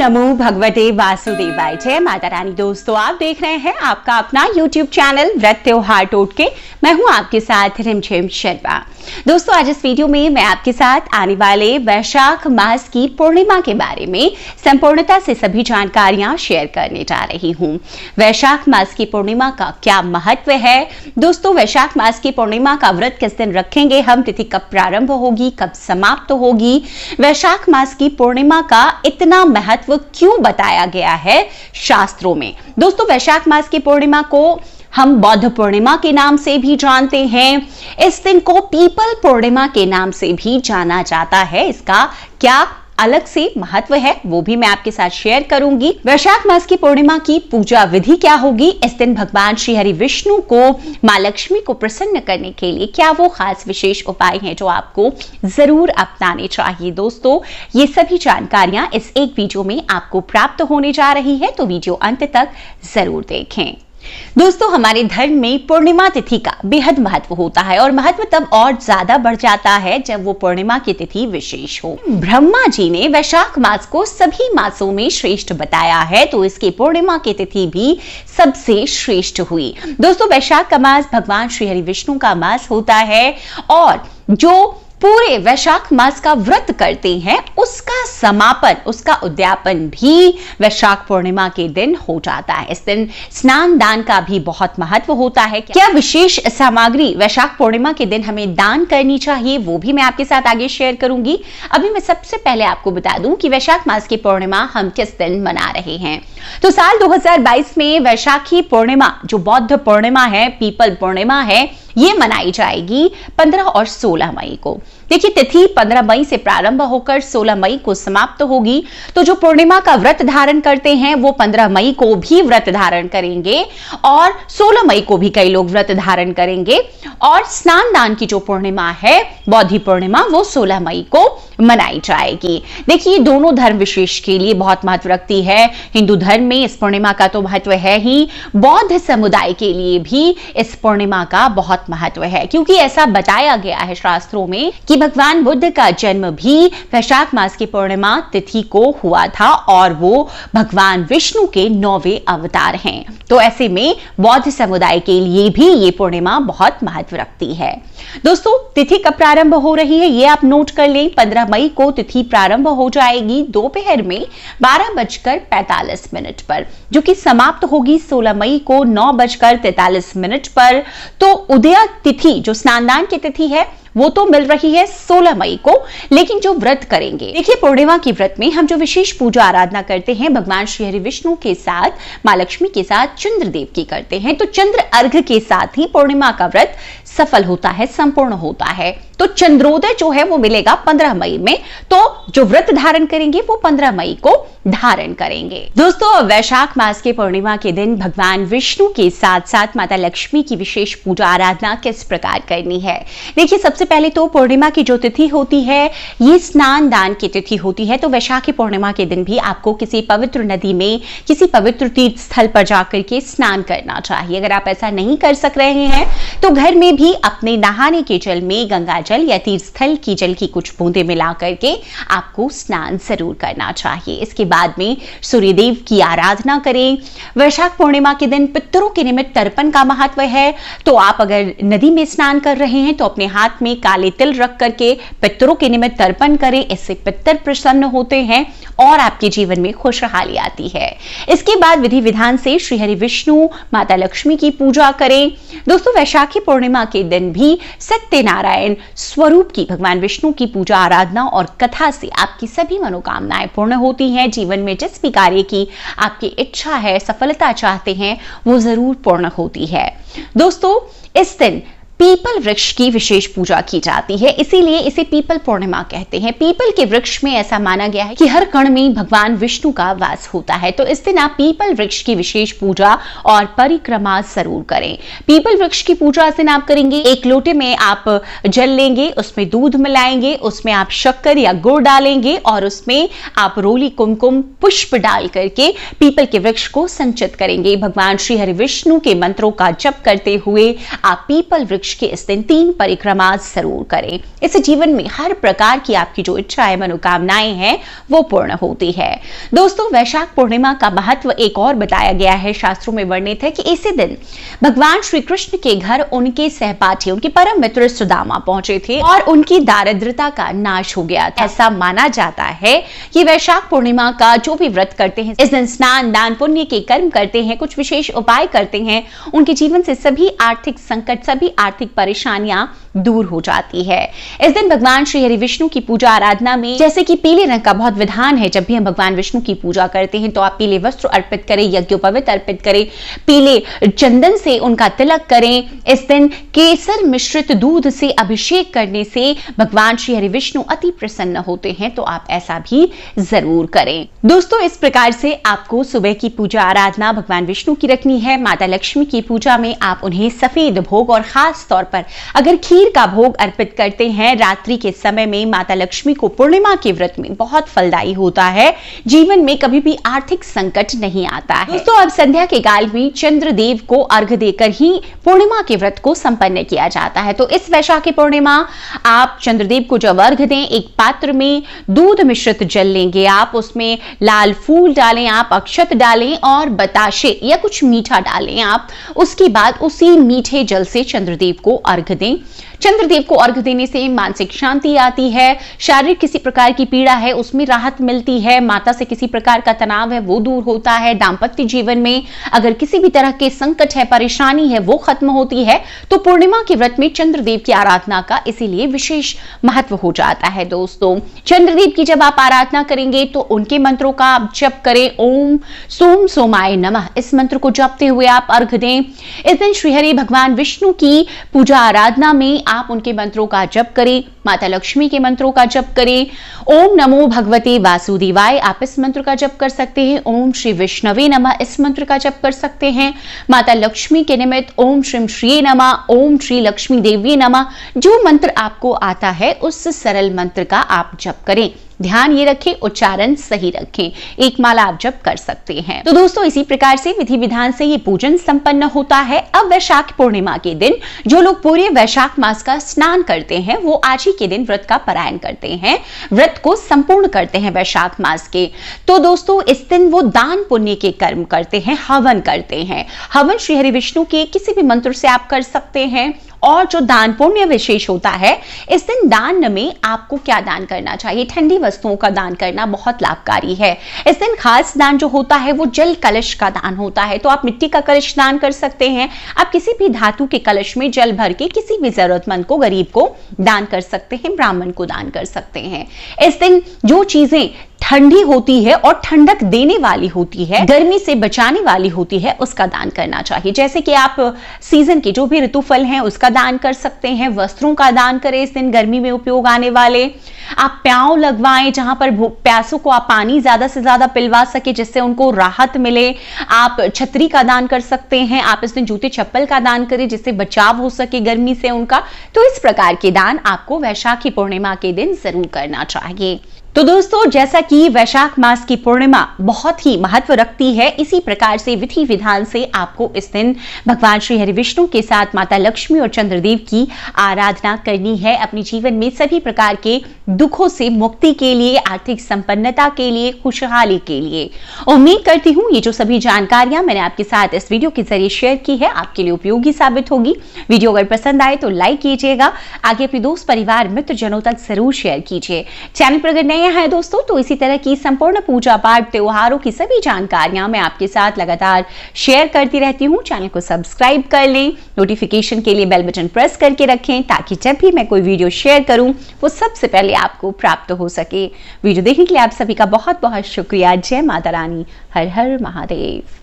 नमो भगवते वासुदेवाय। जय माता रानी। दोस्तों, आप देख रहे हैं आपका अपना YouTube चैनल व्रत त्योहार टोटके। मैं हूं आपके साथ रिमझिम शर्मा। दोस्तों, आज इस वीडियो में मैं आपके साथ आने वाले वैशाख मास की पूर्णिमा के बारे में संपूर्णता से सभी जानकारियां शेयर करने जा रही हूं। वैशाख मास की पूर्णिमा का क्या महत्व है? दोस्तों, वैशाख मास की पूर्णिमा का व्रत किस दिन रखेंगे हम, तिथि कब प्रारंभ होगी, कब समाप्त होगी, वैशाख मास की पूर्णिमा का इतना महत्व क्यों बताया गया है शास्त्रों में। दोस्तों, वैशाख मास की पूर्णिमा को हम बौद्ध पूर्णिमा के नाम से भी जानते हैं। इस दिन को पीपल पूर्णिमा के नाम से भी जाना जाता है। इसका क्या अलग से महत्व है वो भी मैं आपके साथ शेयर करूंगी। वैशाख मास की पूर्णिमा की पूजा विधि क्या होगी? इस दिन भगवान श्री हरि विष्णु को मां लक्ष्मी को प्रसन्न करने के लिए क्या वो खास विशेष उपाय हैं जो आपको जरूर अपनाने चाहिए। दोस्तों, ये सभी जानकारियां इस एक वीडियो में आपको प्राप्त होने जा रही है, तो वीडियो अंत तक जरूर देखें। दोस्तों, हमारे धर्म में पूर्णिमा तिथि का बेहद महत्व होता है और महत्व तब और ज्यादा बढ़ जाता है जब वो पूर्णिमा की तिथि विशेष हो। ब्रह्मा जी ने वैशाख मास को सभी मासों में श्रेष्ठ बताया है, तो इसकी पूर्णिमा की तिथि भी सबसे श्रेष्ठ हुई। दोस्तों, वैशाख का मास भगवान श्री हरि विष्णु का मास होता है और जो पूरे वैशाख मास का व्रत करते हैं उसका समापन, उसका उद्यापन भी वैशाख पूर्णिमा के दिन हो जाता है। इस दिन स्नान दान का भी बहुत महत्व होता है। क्या विशेष सामग्री वैशाख पूर्णिमा के दिन हमें दान करनी चाहिए वो भी मैं आपके साथ आगे शेयर करूंगी। अभी मैं सबसे पहले आपको बता दूं कि वैशाख मास की पूर्णिमा हम किस दिन मना रहे हैं। तो साल 2022 में वैशाखी पूर्णिमा जो बौद्ध पूर्णिमा है, पीपल पूर्णिमा है, ये मनाई जाएगी 15 और 16 मई को। देखिए, तिथि 15 मई से प्रारंभ होकर 16 मई को समाप्त होगी। तो जो पूर्णिमा का व्रत धारण करते हैं वो 15 मई को भी व्रत धारण करेंगे और 16 मई को भी कई लोग व्रत धारण करेंगे। और स्नान दान की जो पूर्णिमा है, बौद्धि पूर्णिमा, वो 16 मई को मनाई जाएगी। देखिए, दोनों धर्म विशेष के लिए बहुत महत्व रखती है। हिंदू धर्म में इस पूर्णिमा का तो महत्व है ही, बौद्ध समुदाय के लिए भी इस पूर्णिमा का बहुत महत्व है, क्योंकि ऐसा बताया गया है शास्त्रों में कि भगवान बुद्ध का जन्म भी वैशाख मास की पूर्णिमा तिथि को हुआ था और वो भगवान विष्णु के 9वें अवतार हैं। तो ऐसे में बौद्ध समुदाय के लिए भी ये पूर्णिमा बहुत महत्व रखती है। दोस्तों, तिथि कब प्रारंभ हो रही है ये आप नोट कर लें। 15 मई को तिथि प्रारंभ हो जाएगी दोपहर में 12:45 पर, जो कि समाप्त होगी 16 मई को 9:43 पर। तो उदया तिथि जो स्नान की तिथि है वो तो मिल रही है 16 मई को, लेकिन जो व्रत करेंगे, देखिए, पूर्णिमा के व्रत में हम जो विशेष पूजा आराधना करते हैं भगवान श्री हरि विष्णु के साथ, मां लक्ष्मी के साथ, चंद्रदेव की करते हैं। तो चंद्र अर्घ के साथ ही पूर्णिमा का व्रत सफल होता है, संपूर्ण होता है। तो चंद्रोदय जो है वो मिलेगा 15 मई में। तो जो व्रत धारण करेंगे वो 15 मई को धारण करेंगे। दोस्तों, वैशाख मास के पूर्णिमा के दिन भगवान विष्णु के साथ साथ माता लक्ष्मी की विशेष पूजा आराधना किस प्रकार करनी है? देखिए, सबसे पहले तो पूर्णिमा की जो तिथि होती है ये स्नान दान की तिथि होती है। तो वैशाखी पूर्णिमा के दिन भी आपको किसी पवित्र नदी में, किसी पवित्र तीर्थ स्थल पर जाकर के स्नान करना चाहिए। अगर आप ऐसा नहीं कर सक रहे हैं तो घर में भी अपने नहाने के जल में गंगा जल या तीर्थ स्थल की जल की कुछ बूंदे मिला करके आपको स्नान जरूर करना चाहिए। इसके बाद में सूर्यदेव की आराधना करें। वैशाख पूर्णिमा के दिन पितरों के निमित्त तर्पण का महत्व है। तो आप अगर नदी में स्नान कर रहे हैं तो अपने हाथ में काले तिल रख करके पितरों के निमित्त तर्पण करें। इससे पितर प्रसन्न होते हैं और आपके जीवन में खुशहाली आती है। इसके बाद विधि विधान से श्री हरि विष्णु, माता लक्ष्मी की पूजा करें। दोस्तों, वैशाखी पूर्णिमा के दिन भी सत्यनारायण स्वरूप की भगवान विष्णु की पूजा आराधना और कथा से आपकी सभी मनोकामनाएं पूर्ण होती हैं। जीवन में जिस भी कार्य की आपकी इच्छा है, सफलता चाहते हैं, वो जरूर पूर्ण होती है। दोस्तों, इस दिन पीपल वृक्ष की विशेष पूजा की जाती है, इसीलिए इसे पीपल पूर्णिमा कहते हैं। पीपल के वृक्ष में ऐसा माना गया है कि हर कण में भगवान विष्णु का वास होता है। तो इस दिन आप पीपल वृक्ष की विशेष पूजा और परिक्रमा जरूर करें। पीपल वृक्ष की पूजा इस दिन आप करेंगे, एक लोटे में आप जल लेंगे, उसमें दूध मिलाएंगे, उसमें आप शक्कर या गुड़ डालेंगे और उसमें आप रोली कुमकुम पुष्प डाल करके पीपल के वृक्ष को संचित करेंगे। भगवान श्री हरि विष्णु के मंत्रों का जप करते हुए आप पीपल वृक्ष वृक्ष के इस दिन 3 परिक्रमा जरूर करें। इससे जीवन में हर प्रकार की आपकी जो इच्छाएं, मनोकामनाएं हैं वो पूर्ण होती है। दोस्तों, वैशाख पूर्णिमा का महत्व एक और बताया गया है, शास्त्रों में वर्णित है कि इसी दिन भगवान श्री कृष्ण के घर उनके सहपाठी, उनके परम मित्र सुदामा पहुंचे थे और उनकी दारिद्रता का नाश हो गया था। ऐसा माना जाता है कि वैशाख पूर्णिमा का जो भी व्रत करते हैं, इस दिन स्नान, दान, पुण्य के कर्म करते हैं, कुछ विशेष उपाय करते हैं, उनके जीवन से सभी आर्थिक संकट, सभी आर्थिक परेशानियां दूर हो जाती है। इस दिन भगवान श्री हरि विष्णु की पूजा आराधना में जैसे कि पीले रंग का बहुत विधान है। जब भी हम भगवान विष्णु की पूजा करते हैं तो आप पीले वस्त्र अर्पित करें, यज्ञोपवीत अर्पित करें, पीले चंदन से उनका तिलक करें। इस दिन केसर मिश्रित दूध से अभिषेक करने से भगवान श्री हरि विष्णु अति प्रसन्न होते हैं, तो आप ऐसा भी जरूर करें। दोस्तों, इस प्रकार से आपको सुबह की पूजा आराधना भगवान विष्णु की रखनी है। माता लक्ष्मी की पूजा में आप उन्हें सफेद भोग और खास तौर पर अगर खीर का भोग अर्पित करते हैं रात्रि के समय में, माता लक्ष्मी को पूर्णिमा के व्रत में बहुत फलदायी होता है। जीवन में कभी भी आर्थिक संकट नहीं आता है। दोस्तों, अब संध्या के काल में चंद्रदेव को अर्घ देकर ही पूर्णिमा के व्रत को संपन्न किया जाता है। तो इस वैशाख की पूर्णिमा आप चंद्रदेव को जब अर्घ दें, एक पात्र में दूध मिश्रित जल लेंगे, आप उसमें लाल फूल डालें, आप अक्षत डालें और बताशे या कुछ मीठा डालें आप। उसके बाद उसी मीठे जल से चंद्रदेव को अर्घ दें। चंद्रदेव को अर्घ देने से मानसिक शांति आती है, शारीरिक किसी प्रकार की पीड़ा है उसमें राहत मिलती है, माता से किसी प्रकार का तनाव है वो दूर होता है, दाम्पत्य जीवन में अगर किसी भी तरह के संकट है, परेशानी है वो खत्म होती है। तो पूर्णिमा के व्रत में चंद्रदेव की आराधना का इसीलिए विशेष महत्व हो जाता है। दोस्तों, चंद्रदेव की जब आप आराधना करेंगे तो उनके मंत्रों का आप जप करें। ओम सोम सोमाय नमः, इस मंत्र को जपते हुए आप अर्घ दें। इस दिन श्रीहरि भगवान विष्णु की पूजा आराधना में आप उनके मंत्रों का जप करें, माता लक्ष्मी के मंत्रों का जप करें। ओम नमो भगवते वासुदेवाय, आप इस मंत्र का जप कर सकते हैं। ओम श्री विष्णवे नमः, इस मंत्र का जप कर सकते हैं। माता लक्ष्मी के निमित्त ओम श्रीम श्री नमः, ओम श्री लक्ष्मी देवी नमः, जो मंत्र आपको आता है उस सरल मंत्र का आप जप करें। ध्यान ये रखें, उच्चारण सही रखें। एक माला आप जप कर सकते हैं। तो दोस्तों, इसी प्रकार से विधि विधान से ये पूजन संपन्न होता है। अब वैशाख पूर्णिमा के दिन जो लोग पूरे वैशाख मास का स्नान करते हैं वो आज ही के दिन व्रत का पारायण करते हैं, व्रत को संपूर्ण करते हैं वैशाख मास के। तो दोस्तों, इस दिन वो दान पुण्य के कर्म करते हैं, हवन करते हैं। हवन श्री हरि विष्णु के किसी भी मंत्र से आप कर सकते हैं। और जो दान पुण्य विशेष होता है, इस दिन दान में आपको क्या दान करना चाहिए? ठंडी वस्तुओं का दान करना बहुत लाभकारी है। इस दिन खास दान जो होता है वो जल कलश का दान होता है। तो आप मिट्टी का कलश दान कर सकते हैं, आप किसी भी धातु के कलश में जल भर के किसी भी जरूरतमंद को, गरीब को दान कर सकते हैं, ब्राह्मण को दान कर सकते हैं। इस दिन जो चीजें ठंडी होती है और ठंडक देने वाली होती है, गर्मी से बचाने वाली होती है, उसका दान करना चाहिए। जैसे कि आप सीजन के जो भी ऋतुफल हैं उसका दान कर सकते हैं, वस्त्रों का दान करें इस दिन गर्मी में उपयोग आने वाले। आप प्याव लगवाएं जहां पर प्यासों को आप पानी ज्यादा से ज्यादा पिलवा सके जिससे उनको राहत मिले। आप छतरी का दान कर सकते हैं, आप इस दिन जूते चप्पल का दान करें जिससे बचाव हो सके गर्मी से उनका। तो इस प्रकार के दान आपको वैशाखी पूर्णिमा के दिन जरूर करना चाहिए। तो दोस्तों, जैसा कि वैशाख मास की पूर्णिमा बहुत ही महत्व रखती है, इसी प्रकार से विधि विधान से आपको इस दिन भगवान श्री हरि विष्णु के साथ माता लक्ष्मी और चंद्रदेव की आराधना करनी है। अपने जीवन में सभी प्रकार के दुखों से मुक्ति के लिए, आर्थिक संपन्नता के लिए, खुशहाली के लिए। उम्मीद करती हूँ ये जो सभी जानकारियां मैंने आपके साथ इस वीडियो के जरिए शेयर की है आपके लिए उपयोगी साबित होगी। वीडियो अगर पसंद आए तो लाइक कीजिएगा, आगे अपने दोस्त, परिवार, मित्र जनों तक जरूर शेयर कीजिए। चैनल पर अगर नए हैं दोस्तों तो इसी तरह की संपूर्ण पूजा पाठ, त्योहारों की सभी जानकारियां मैं आपके साथ लगातार शेयर करती रहती हूं। चैनल को सब्सक्राइब कर लें, नोटिफिकेशन के लिए बेल बटन प्रेस करके रखें ताकि जब भी मैं कोई वीडियो शेयर करूं वो सबसे पहले आपको प्राप्त हो सके। वीडियो देखने के लिए आप सभी का बहुत बहुत शुक्रिया। जय माता रानी, हर हर महादेव।